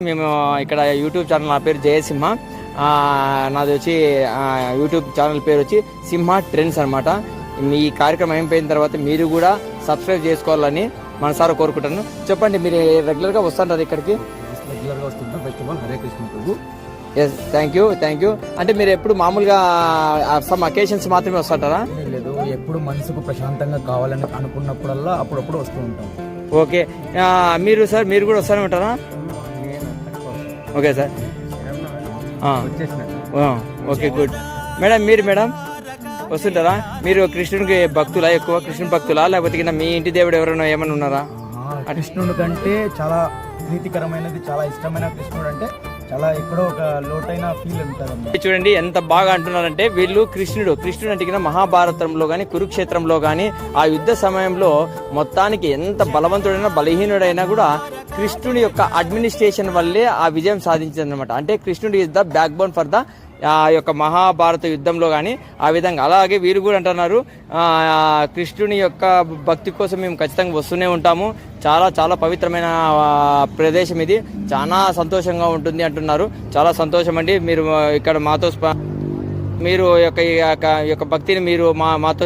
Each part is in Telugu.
మేము ఇక్కడ యూట్యూబ్ ఛానల్, నా పేరు జయసింహ. నాది వచ్చి యూట్యూబ్ ఛానల్ పేరు వచ్చి సింహ ట్రెండ్స్ అనమాట. మీ కార్యక్రమం అయిపోయిన తర్వాత మీరు కూడా సబ్స్క్రైబ్ చేసుకోవాలని మనసారా కోరుకుంటాను. చెప్పండి, మీరు రెగ్యులర్గా వస్తుంటారు ఇక్కడికి? రెగ్యులర్గా వస్తుంటాం. First of all Hare Krishna Prabhu. Yes, thank you. అంటే మీరు ఎప్పుడు మామూలుగా సమ్ అకేషన్స్ మాత్రమే వస్తుంటారా? లేదు, ఎప్పుడు మనసుకు ప్రశాంతంగా కావాలని అనుకున్నప్పుడల్లా అప్పుడప్పుడు వస్తూ ఉంటాం. ఓకే, మీరు కూడా వస్తూనే ఉంటారా? Okay sir, okay good. Madam వస్తుంటారా? మీరు కృష్ణుడికి భక్తులా? ఎక్కువ కృష్ణుడి భక్తులా, లేకపోతే మీ ఇంటి దేవుడు ఎవరైనా ఏమైనా ఉన్నారా? కృష్ణుడి కంటే చాలా ప్రీతికరమైనది, చాలా ఇష్టమైన కృష్ణుడు అంటే చాలా ఎక్కడో ఒక లోటైన ఫీల్ ఉంటుంది. చూడండి ఎంత బాగా అంటున్నారంటే వీళ్ళు. కృష్ణుడు అంటే మహాభారతంలో కానీ కురుక్షేత్రంలో కానీ ఆ యుద్ధ సమయంలో మొత్తానికి ఎంత బలవంతుడైనా బలహీనుడైనా కూడా కృష్ణుడి యొక్క అడ్మినిస్ట్రేషన్ వల్లే ఆ విజయం సాధించిందనమాట. అంటే కృష్ణుడు is the back bone for the ఆ యొక్క మహాభారత యుద్ధంలో కానీ ఆ విధంగా. అలాగే వీరు కూడా అంటున్నారు కృష్ణుని యొక్క భక్తి కోసం మేము ఖచ్చితంగా వస్తూనే ఉంటాము. చాలా చాలా పవిత్రమైన ప్రదేశం ఇది, చాలా సంతోషంగా ఉంటుంది అంటున్నారు. చాలా సంతోషం అండి, మీరు ఇక్కడ మాతో మీరు యొక్క భక్తిని మీరు మాతో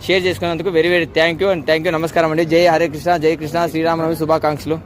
షేర్ చేసుకున్నందుకు వెరీ థ్యాంక్ యూ. నమస్కారం అండి. జై హరే కృష్ణ, జై కృష్ణ, శ్రీరామనవమి శుభాకాంక్షలు.